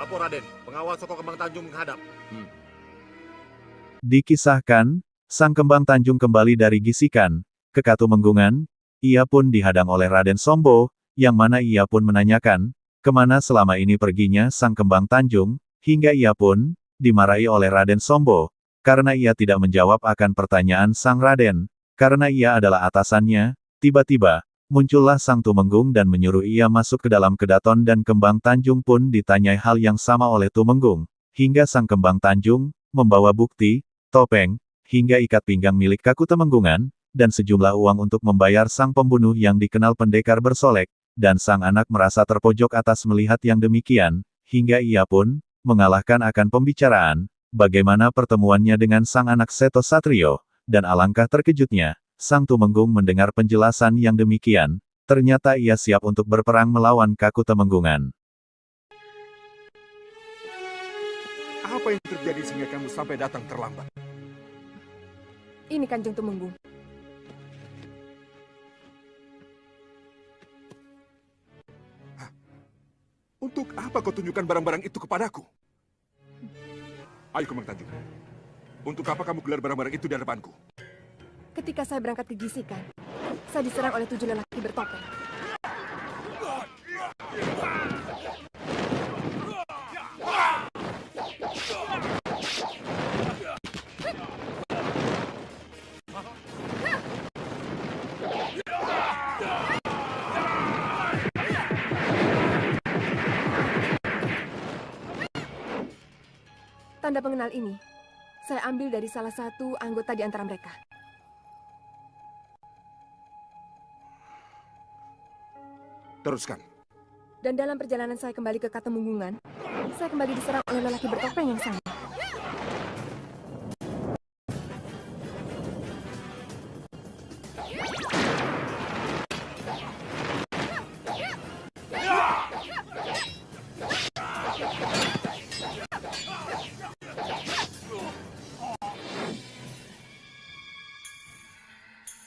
Lapor Raden, pengawal Soko Kembang Tanjung menghadap. Dikisahkan, Sang Kembang Tanjung kembali dari Gisikan ke Katumenggungan. Ia pun dihadang oleh Raden Sombo, yang mana ia pun menanyakan, kemana selama ini perginya Sang Kembang Tanjung, hingga ia pun dimarahi oleh Raden Sombo, karena ia tidak menjawab akan pertanyaan Sang Raden, karena ia adalah atasannya. Tiba-tiba, muncullah Sang Tumenggung dan menyuruh ia masuk ke dalam kedaton dan Kembang Tanjung pun ditanyai hal yang sama oleh Tumenggung, hingga Sang Kembang Tanjung membawa bukti, topeng, hingga ikat pinggang milik Kakutemenggungan, dan sejumlah uang untuk membayar sang pembunuh yang dikenal pendekar bersolek, dan sang anak merasa terpojok atas melihat yang demikian, hingga ia pun mengalahkan akan pembicaraan, bagaimana pertemuannya dengan sang anak Seto Satrio, dan alangkah terkejutnya, Sang Tumenggung mendengar penjelasan yang demikian, ternyata ia siap untuk berperang melawan Kakutemenggungan. Apa yang terjadi sehingga kamu sampai datang terlambat? Ini Kanjeng Tumenggung. Untuk apa kau tunjukkan barang-barang itu kepadaku? Ayo Kembang Tanjung. Untuk apa kamu gelar barang-barang itu di hadapanku? Ketika saya berangkat ke Gisikan, saya diserang oleh 7 lelaki bertopeng. Tanda pengenal ini, saya ambil dari salah satu anggota di antara mereka. Teruskan. Dan dalam perjalanan saya kembali ke Katemenggungan, saya kembali diserang oleh lelaki bertopeng yang sama.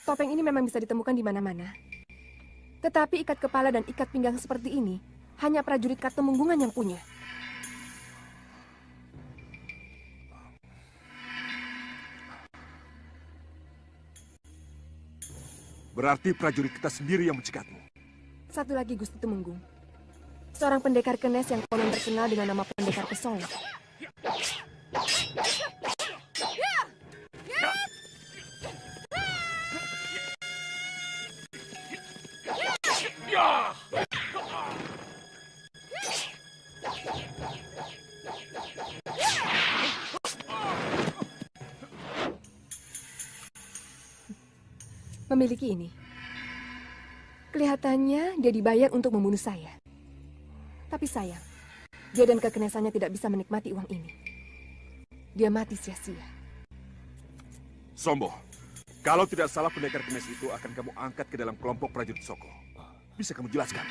Topeng ini memang bisa ditemukan di mana-mana. Tetapi ikat kepala dan ikat pinggang seperti ini, hanya prajurit Katemenggungan yang punya. Berarti prajurit kita sendiri yang mencekatmu. Satu lagi Gusti Tumenggung. Seorang pendekar kenes yang konon terkenal dengan nama pendekar pesona. Memiliki ini. Kelihatannya dia dibayar untuk membunuh saya. Tapi sayang, dia dan kekenesannya tidak bisa menikmati uang ini. Dia mati sia-sia. Sombo, kalau tidak salah pendekar kenes itu akan kamu angkat ke dalam kelompok prajurit Soko. Bisa kamu jelaskan?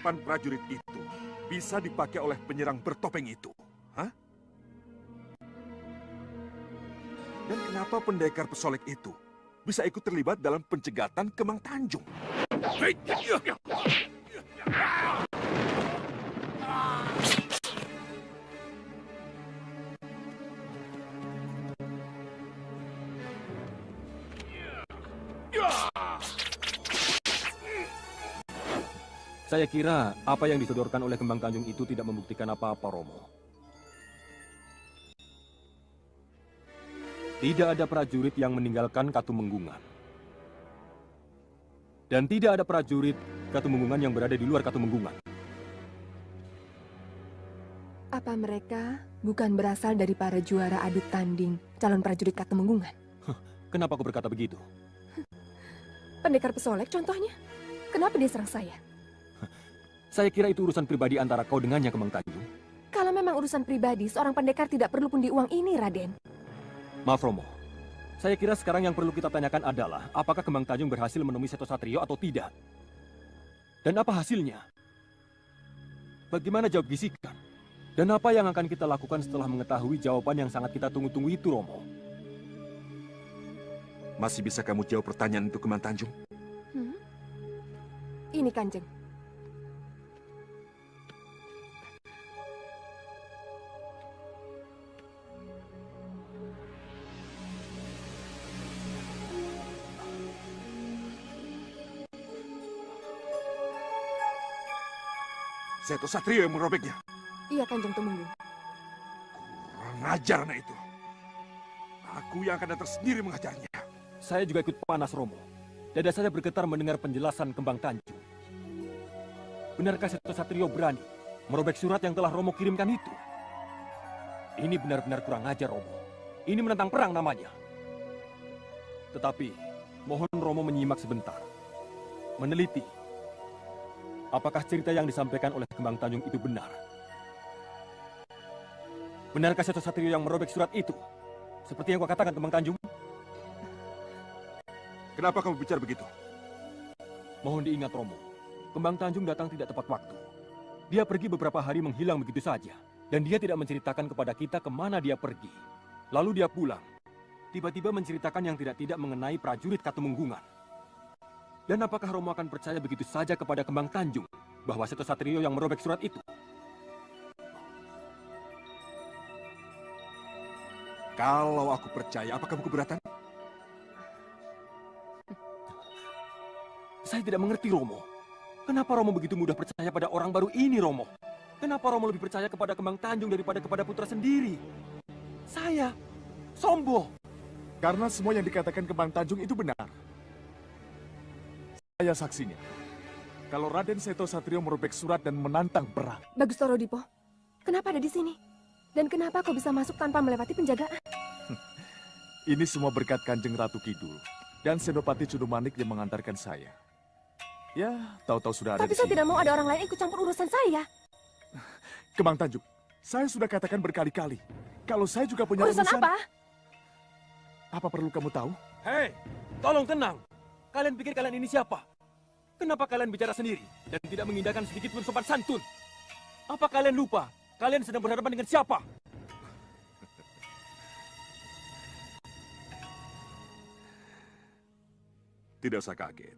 Pan prajurit itu bisa dipakai oleh penyerang bertopeng itu. Hah? Dan kenapa pendekar pesolek itu bisa ikut terlibat dalam pencegatan Kembang Tanjung? Saya kira apa yang disodorkan oleh Kembang Tanjung itu tidak membuktikan apa-apa, Romo. Tidak ada prajurit yang meninggalkan Katumenggungan. Dan tidak ada prajurit Katumenggungan yang berada di luar Katumenggungan. Apa mereka bukan berasal dari para juara adu tanding calon prajurit Katemenggungan? Kenapa kau berkata begitu? Pendekar pesolek contohnya. Kenapa dia serang saya? Saya kira itu urusan pribadi antara kau dengannya, Kembang Tanjung. Kalau memang urusan pribadi, seorang pendekar tidak perlu pundi uang ini, Raden. Maaf, Romo. Saya kira sekarang yang perlu kita tanyakan adalah apakah Kembang Tanjung berhasil menemui Seto Satrio atau tidak? Dan apa hasilnya? Bagaimana jawab bisikan? Dan apa yang akan kita lakukan setelah mengetahui jawaban yang sangat kita tunggu-tunggu itu, Romo? Masih bisa kamu jawab pertanyaan itu, Kembang Tanjung? Ini Kanjeng. Seto Satrio yang merobeknya. Iya, Kanjeng Tumenggung. Kurang ajar anak itu. Aku yang akan datang sendiri mengajarnya. Saya juga ikut panas, Romo. Dada saya bergetar mendengar penjelasan Kembang Tanjung. Benarkah Seto Satrio berani merobek surat yang telah Romo kirimkan itu? Ini benar-benar kurang ajar, Romo. Ini menentang perang namanya. Tetapi, mohon Romo menyimak sebentar. Meneliti. Apakah cerita yang disampaikan oleh Kembang Tanjung itu benar? Benarkah Seto Satrio yang merobek surat itu? Seperti yang kau katakan, Kembang Tanjung? Kenapa kamu bicara begitu? Mohon diingat, Romo. Kembang Tanjung datang tidak tepat waktu. Dia pergi beberapa hari menghilang begitu saja. Dan dia tidak menceritakan kepada kita kemana dia pergi. Lalu dia pulang. Tiba-tiba menceritakan yang tidak-tidak mengenai prajurit Katemenggungan. Dan apakah Romo akan percaya begitu saja kepada Kembang Tanjung bahwa Seto Satrio yang merobek surat itu? Kalau aku percaya, apa kamu keberatan? Saya tidak mengerti, Romo. Kenapa Romo begitu mudah percaya pada orang baru ini, Romo? Kenapa Romo lebih percaya kepada Kembang Tanjung daripada kepada putra sendiri? Saya, Sombo. Karena semua yang dikatakan Kembang Tanjung itu benar. Saya saksinya. Kalau Raden Seto Satrio merobek surat dan menantang perang. Bagus Toro Dipo. Kenapa ada di sini? Dan kenapa kau bisa masuk tanpa melewati penjagaan? Ini semua berkat Kanjeng Ratu Kidul dan Senopati Cudumanik yang mengantarkan saya. Ya, tahu-tahu sudah ada Tapi di saya sini. tidak mau ada orang lain ikut campur urusan saya. Kembang Tanjung, saya sudah katakan berkali-kali. Kalau saya juga punya Urusan apa? Apa perlu kamu tahu? Hei, tolong tenang. Kalian pikir kalian ini siapa? Kenapa kalian bicara sendiri dan tidak mengindahkan sedikit pun sopan santun? Apa kalian lupa? Kalian sedang berhadapan dengan siapa? Tidak usah kaget.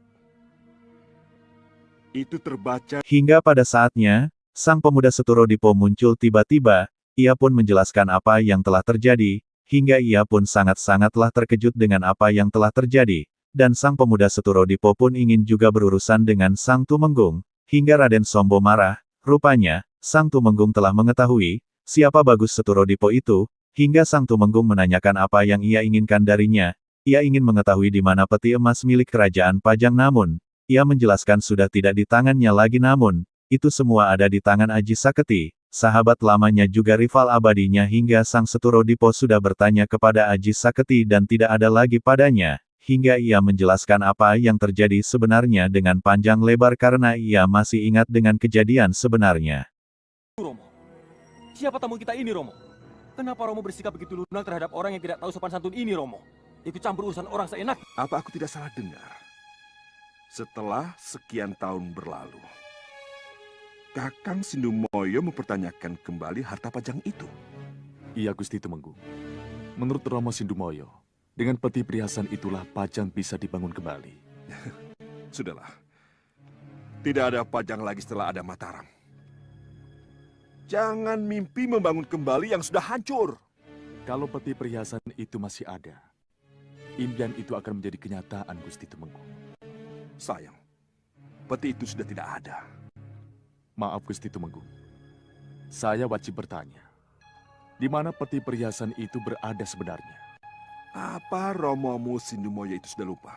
Itu terbaca Hingga pada saatnya, sang pemuda Seturo Dipo muncul tiba-tiba, ia pun menjelaskan apa yang telah terjadi, hingga ia pun sangat-sangatlah terkejut dengan apa yang telah terjadi. Dan sang pemuda Seturo Dipo pun ingin juga berurusan dengan sang Tumenggung, hingga Raden Sombo marah, rupanya, sang Tumenggung telah mengetahui, siapa Bagus Seturo Dipo itu, hingga sang Tumenggung menanyakan apa yang ia inginkan darinya, ia ingin mengetahui di mana peti emas milik kerajaan Pajang namun, ia menjelaskan sudah tidak di tangannya lagi namun, itu semua ada di tangan Aji Saketi, sahabat lamanya juga rival abadinya hingga sang Seturo Dipo sudah bertanya kepada Aji Saketi dan tidak ada lagi padanya. Hingga ia menjelaskan apa yang terjadi sebenarnya dengan panjang lebar karena ia masih ingat dengan kejadian sebenarnya. Romo, siapa tamu kita ini, Romo? Kenapa Romo bersikap begitu lunak terhadap orang yang tidak tahu sopan santun ini, Romo? Ikut campur urusan orang seenak. apa aku tidak salah dengar? Setelah sekian tahun berlalu, Kakang Sindumoyo mempertanyakan kembali harta Pajang itu. Iya Gusti Tumenggung. Menurut Romo Sindumoyo, dengan peti perhiasan itulah Pajang bisa dibangun kembali. Sudahlah. Tidak ada Pajang lagi setelah ada Mataram. Jangan mimpi membangun kembali yang sudah hancur. Kalau peti perhiasan itu masih ada, impian itu akan menjadi kenyataan Gusti Tumenggung. Sayang, peti itu sudah tidak ada. Maaf Gusti Tumenggung. Saya wajib bertanya. Di mana peti perhiasan itu berada sebenarnya? Apa Romomu Sindumoyo itu sudah lupa?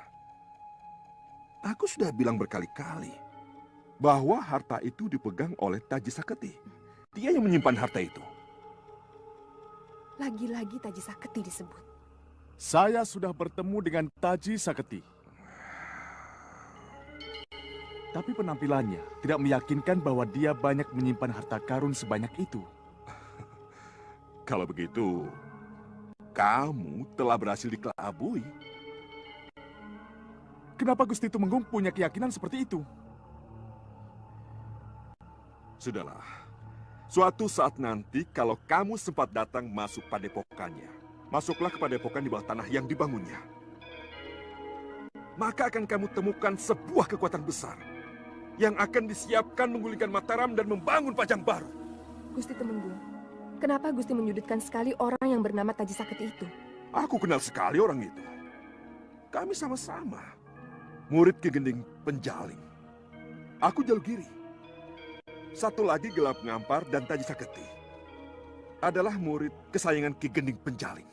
Aku sudah bilang berkali-kali bahwa harta itu dipegang oleh Taji Saketi. Dia yang menyimpan harta itu. Lagi-lagi Taji Saketi disebut. Saya sudah bertemu dengan Taji Saketi. Tapi penampilannya tidak meyakinkan bahwa dia banyak menyimpan harta karun sebanyak itu. Kalau begitu, kamu telah berhasil dikelabui. Kenapa Gusti Tumenggung punya keyakinan seperti itu? Sudahlah. Suatu saat nanti kalau kamu sempat datang masuk padepokannya, masuklah ke padepokan di bawah tanah yang dibangunnya. Maka akan kamu temukan sebuah kekuatan besar yang akan disiapkan menggulingkan Mataram dan membangun Pajang baru. Gusti Temenggung, kenapa Gusti menyudutkan sekali orang yang bernama Taji Saketi itu? Aku kenal sekali orang itu. Kami sama-sama murid Ki Gending Penjaling. Aku Jalugiri. Satu lagi Gelap Ngampar dan Taji Saketi adalah murid kesayangan Ki Gending Penjaling.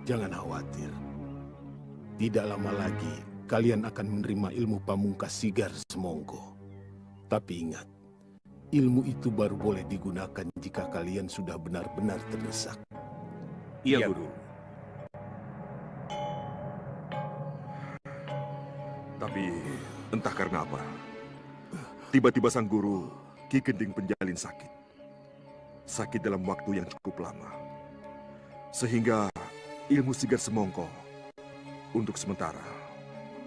Jangan khawatir. Tidak lama lagi kalian akan menerima ilmu pamungkas Sigar Semongko. Tapi ingat, ilmu itu baru boleh digunakan jika kalian sudah benar-benar terdesak. Iya, Guru. Tapi entah karena apa, tiba-tiba sang guru Ki Gending Penjalin sakit. Sakit dalam waktu yang cukup lama. Sehingga ilmu Sigar Semongko untuk sementara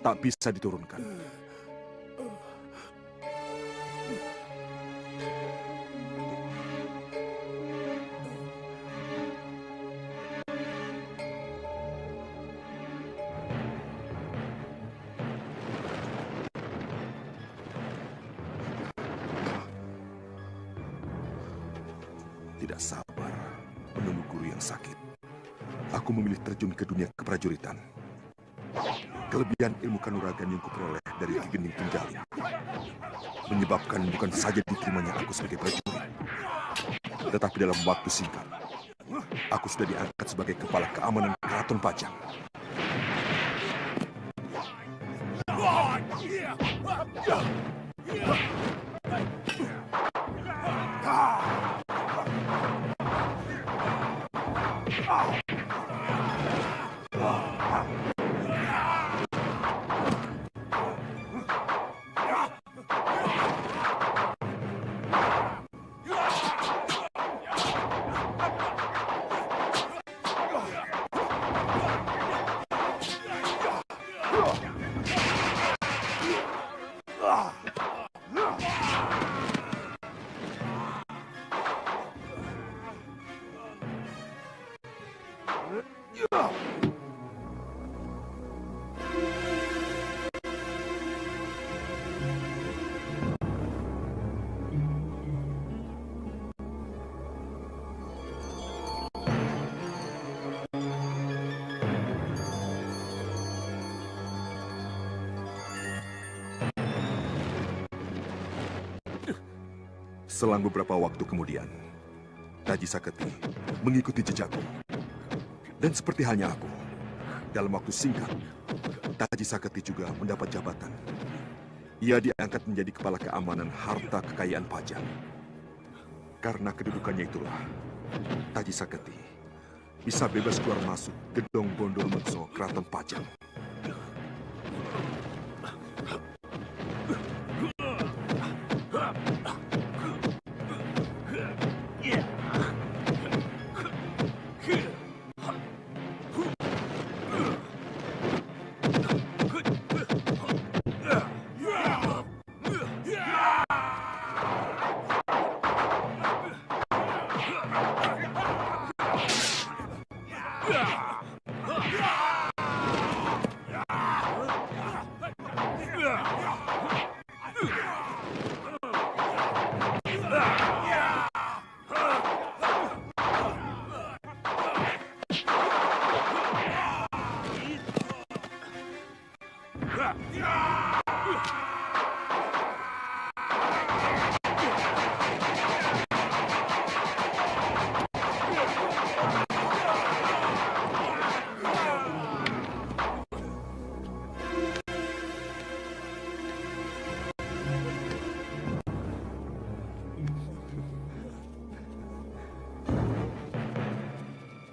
tak bisa diturunkan. Tidak sabar menunggu guru yang sakit. Aku memilih terjun ke dunia keprajuritan. Kelebihan ilmu kanuragan yang kuperoleh dari Ki Gending Penjalin menyebabkan bukan saja diterimanya aku sebagai prajurit, tetapi dalam waktu singkat, aku sudah diangkat sebagai kepala keamanan Keraton Pajang. Selang beberapa waktu kemudian, Taji Saketi mengikuti jejakku. Dan seperti halnya aku, dalam waktu singkat, Taji Saketi juga mendapat jabatan. Ia diangkat menjadi kepala keamanan harta kekayaan Pajang. Karena kedudukannya itulah, Taji Saketi bisa bebas keluar masuk gedung Bondol Mekso Keraton Pajang.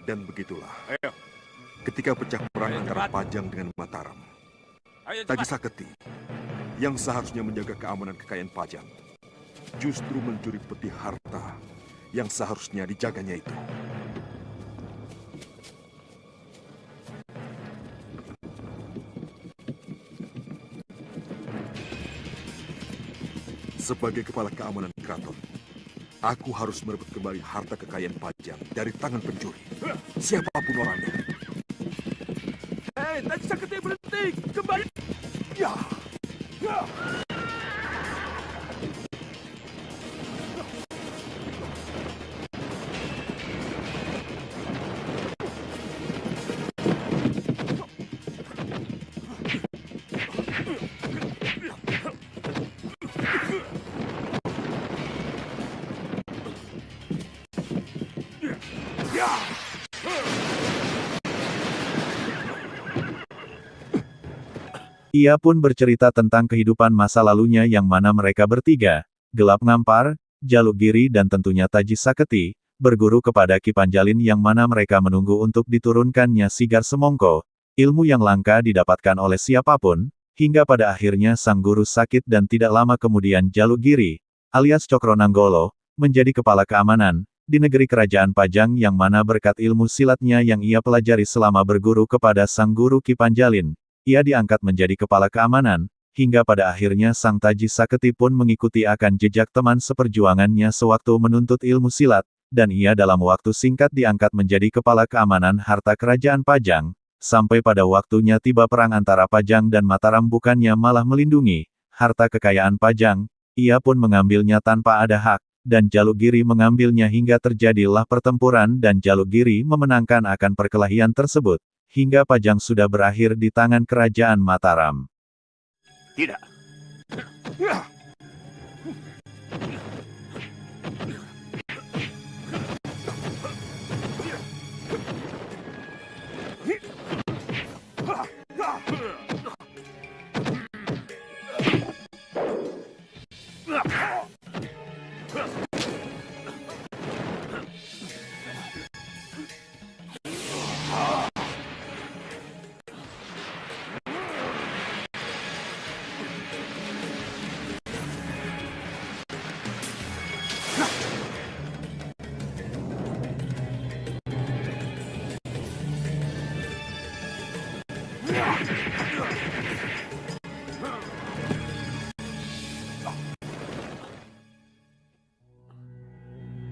Dan begitulah, Ayo, ketika pecah perang Ayo, antara cepat. Pajang dengan Mataram, ayo Taji cepat. Saketi yang seharusnya menjaga keamanan kekayaan Pajang justru mencuri peti harta yang seharusnya dijaganya itu. Sebagai kepala keamanan keraton, aku harus merebut kembali harta kekayaan Pajang dari tangan pencuri, siapapun orangnya. Hei, Taji Saketi berhenti! Kembali! Ya! Ya! Ia pun bercerita tentang kehidupan masa lalunya yang mana mereka bertiga, Gelap Ngampar, Jaluk Giri dan tentunya Taji Saketi, berguru kepada Ki Panjalin yang mana mereka menunggu untuk diturunkannya Sigar Semongko, ilmu yang langka didapatkan oleh siapapun, hingga pada akhirnya sang guru sakit dan tidak lama kemudian Jaluk Giri, alias Cokronanggolo, menjadi kepala keamanan, di negeri kerajaan Pajang yang mana berkat ilmu silatnya yang ia pelajari selama berguru kepada sang guru Ki Panjalin. Ia diangkat menjadi kepala keamanan, hingga pada akhirnya sang Taji Saketi pun mengikuti akan jejak teman seperjuangannya sewaktu menuntut ilmu silat, dan ia dalam waktu singkat diangkat menjadi kepala keamanan harta kerajaan Pajang, sampai pada waktunya tiba perang antara Pajang dan Mataram bukannya malah melindungi harta kekayaan Pajang, ia pun mengambilnya tanpa ada hak, dan Jaluk Giri mengambilnya hingga terjadilah pertempuran dan Jaluk Giri memenangkan akan perkelahian tersebut. Hingga Pajang sudah berakhir di tangan kerajaan Mataram. Tidak.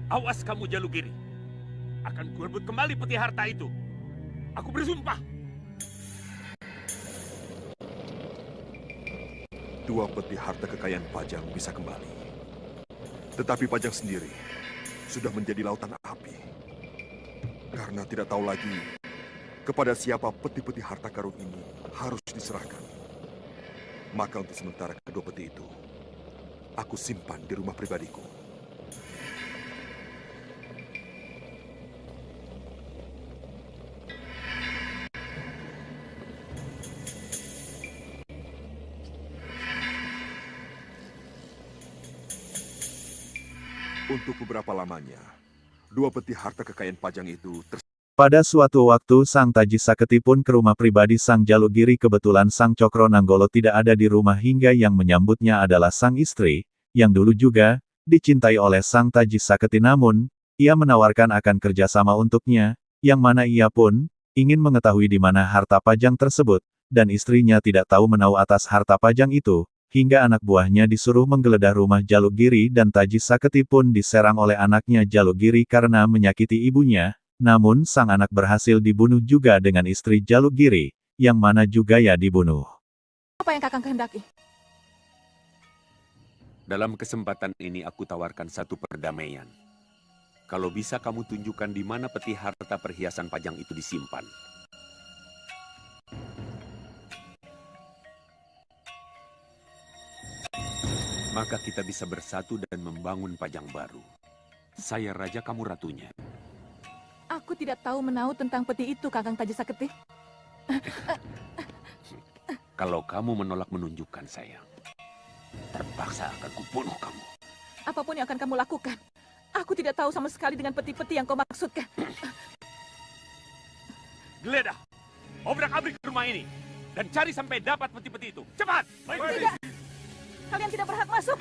Awas kamu Jaluk Giri. Akan kurebut kembali peti harta itu. Aku bersumpah. Dua peti harta kekayaan Pajang bisa kembali. Tetapi Pajang sendiri sudah menjadi lautan api. Karena tidak tahu lagi kepada siapa peti-peti harta karun ini harus diserahkan. Maka untuk sementara kedua peti itu, aku simpan di rumah pribadiku. Untuk beberapa lamanya, dua peti harta kekayaan Pajang itu Pada suatu waktu sang Taji Saketi pun ke rumah pribadi sang Jaluk Giri kebetulan sang Cokronanggolo tidak ada di rumah hingga yang menyambutnya adalah sang istri, yang dulu juga dicintai oleh sang Taji Saketi namun, ia menawarkan akan kerjasama untuknya, yang mana ia pun ingin mengetahui di mana harta Pajang tersebut, dan istrinya tidak tahu menau atas harta Pajang itu, hingga anak buahnya disuruh menggeledah rumah Jaluk Giri dan Taji Saketi pun diserang oleh anaknya Jaluk Giri karena menyakiti ibunya. Namun sang anak berhasil dibunuh juga dengan istri Jaluk Giri, yang mana juga ya dibunuh. Apa yang Kakang kehendaki? Dalam kesempatan ini aku tawarkan satu perdamaian. Kalau bisa kamu tunjukkan di mana peti harta perhiasan Pajang itu disimpan. Maka kita bisa bersatu dan membangun Pajang baru. Saya raja, kamu ratunya. Aku tidak tahu menau tentang peti itu, Kakang Taji Saketi. Kalau kamu menolak menunjukkan saya, terpaksa akan kubunuh kamu. Apapun yang akan kamu lakukan, aku tidak tahu sama sekali dengan peti-peti yang kau maksudkan. geledah, obrak-abrik rumah ini, dan cari sampai dapat peti-peti itu. Cepat! Tidak! Kalian tidak berhak masuk!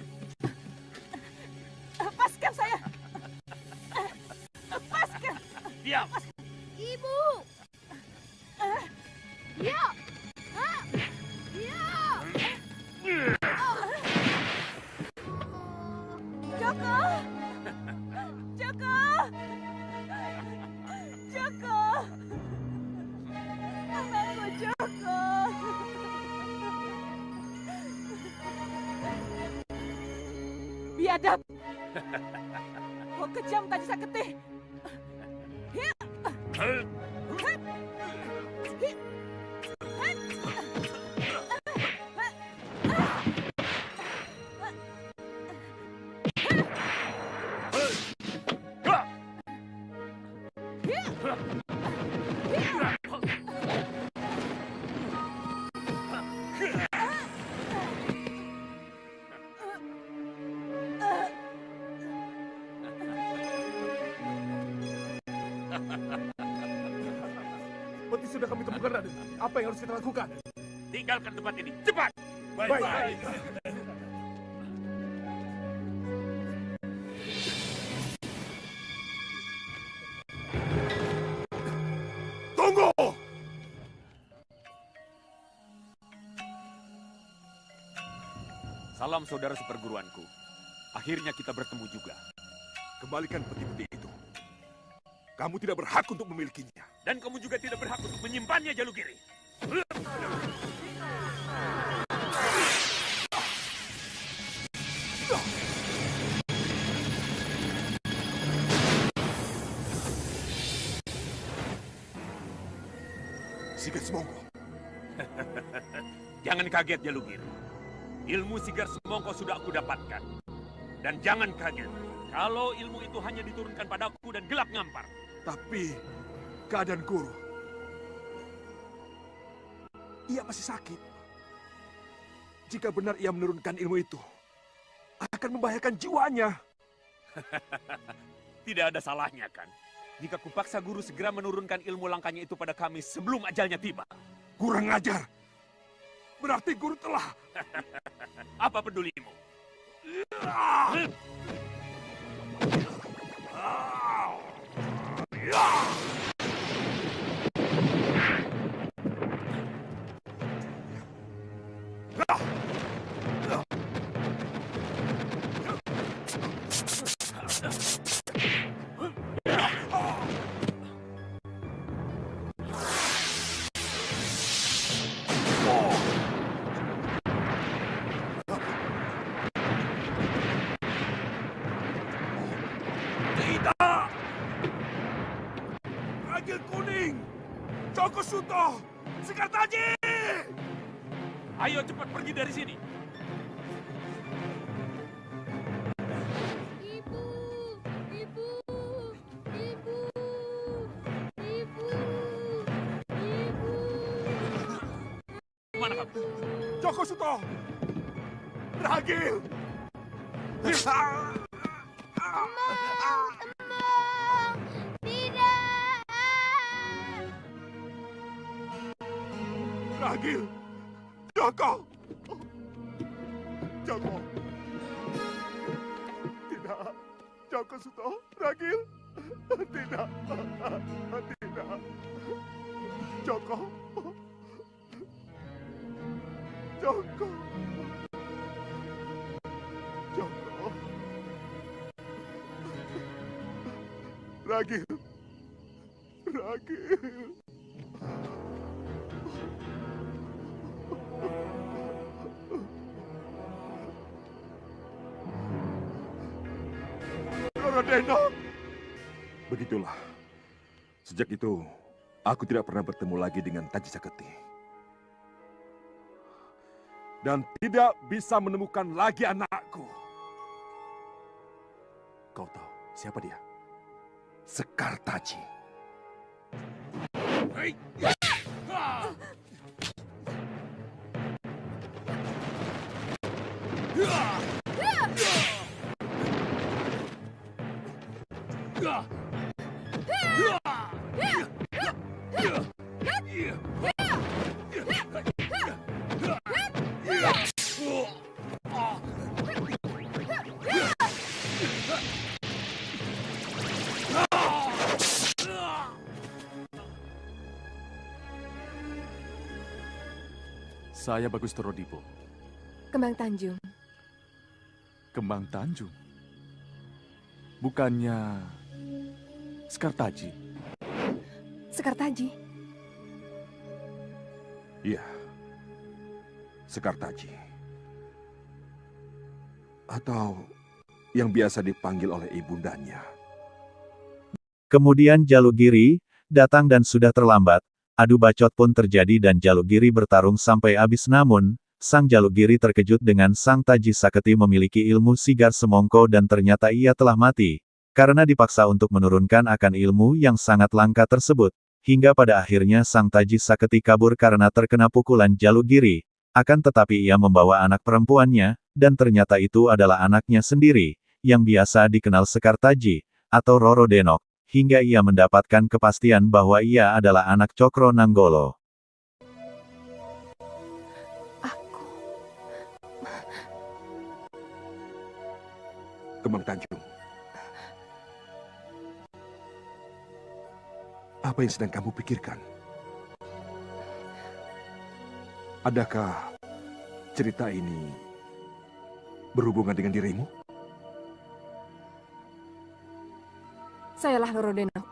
Lepaskan saya! Lepaskan! Diam! Ibu! Ya! Ya! Joko! Joko! Joko! Anakku Joko! Biadab! Kau kejam, Taji Saketi! Peti sudah kami temukan, Raden. Apa yang harus kita lakukan? Tinggalkan tempat ini, cepat! Baik. Tunggu! Salam saudara seperguruanku. Akhirnya kita bertemu juga. Kembalikan peti-peti itu. Kamu tidak berhak untuk memilikinya. Dan kamu juga tidak berhak untuk menyimpannya, Jalugiri. Sigar Semongko. Jangan kaget, Jalugiri. Ilmu Sigar Semongko sudah aku dapatkan. Dan jangan kaget, kalau ilmu itu hanya diturunkan padaku dan gelap ngampar. Tapi keadaan Guru, ia masih sakit. Jika benar ia menurunkan ilmu itu, akan membahayakan jiwanya. Tidak ada salahnya kan? Jika kupaksa guru segera menurunkan ilmu langkahnya itu pada kami sebelum ajalnya tiba. Kurang ajar. Berarti Guru telah... Apa pedulimu? Ragil kuning! Joko Suto! Sekar Taji! Ayo cepat pergi dari sini. Ibu, ibu, ibu, ibu, ibu. Kemana kamu? Joko Suto! Ragil! Tidak. Ragil! Joko! Joko! Tidak! Joko Suto! Ragil! Tidak! Tidak! Joko! Joko! Joko! Ragil! Ragil! Raradena! Begitulah. Sejak itu, aku tidak pernah bertemu lagi dengan Taji Saketi. Dan tidak bisa menemukan lagi anakku. Kau tahu siapa dia? Sekar Taji. Saya Bagus Torodipo, Kembang Tanjung. Kembang Tanjung. Bukannya Sekartaji? Sekartaji. Iya, Sekartaji. Atau yang biasa dipanggil oleh ibundanya. Kemudian Jalukgiri datang dan sudah terlambat. Adu bacot pun terjadi dan Jalukgiri bertarung sampai habis, namun sang Jalukgiri terkejut dengan sang Taji Saketi memiliki ilmu Sigar Semongko dan ternyata ia telah mati. Karena dipaksa untuk menurunkan akan ilmu yang sangat langka tersebut, hingga pada akhirnya sang Taji Saketi kabur karena terkena pukulan Jalukgiri. Akan tetapi ia membawa anak perempuannya, dan ternyata itu adalah anaknya sendiri, yang biasa dikenal Sekartaji, atau Roro Denok, hingga ia mendapatkan kepastian bahwa ia adalah anak Cokro Nanggolo. Aku. Kembang Tanjung. Apa yang sedang kamu pikirkan? Adakah cerita ini berhubungan dengan dirimu? Sayalah Roro Denok.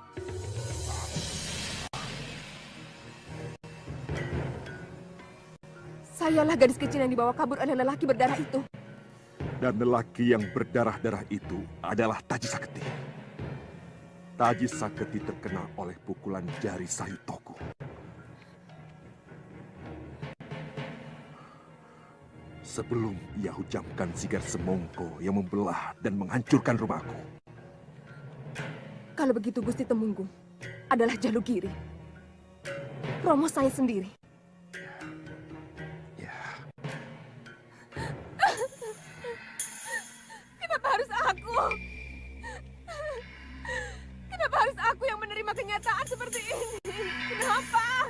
Sayalah gadis kecil yang dibawa kabur oleh lelaki berdarah itu. Dan lelaki yang berdarah-darah itu adalah Taji Saketi. Taji Saketi terkena oleh pukulan jari Sayu Toku. Sebelum ia hujamkan Sigar Semongko yang membelah dan menghancurkan rumahku. Kalau begitu Gusti Temunggung adalah Jalukgiri. Romo saya sendiri. Ya, Kenapa harus aku? Kenapa harus aku yang menerima kenyataan seperti ini? Kenapa?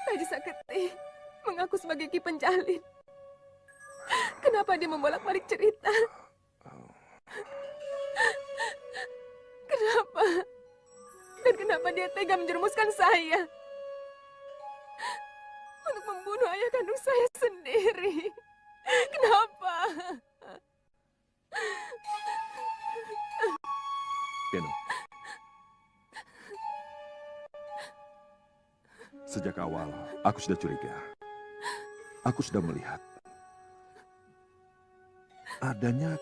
Taji Saketi mengaku sebagai Ki Penjalin. Kenapa dia membolak-balik cerita? Kenapa? Dan kenapa dia tega menjerumuskan saya? Untuk membunuh ayah kandung saya sendiri. Kenapa? Beno. Sejak awal, aku sudah curiga. Aku sudah melihat adanya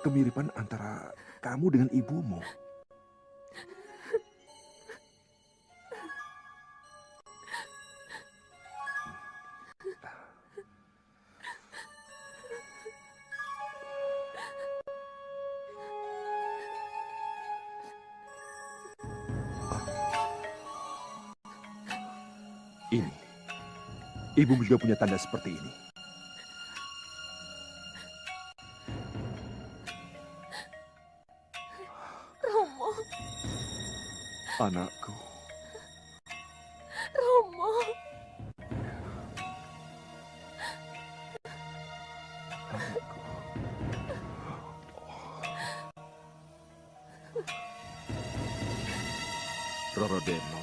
kemiripan antara kamu dengan ibumu. Ini, ibumu juga punya tanda seperti ini. Romo, Anakku, Romo. anakku. Roro Denok.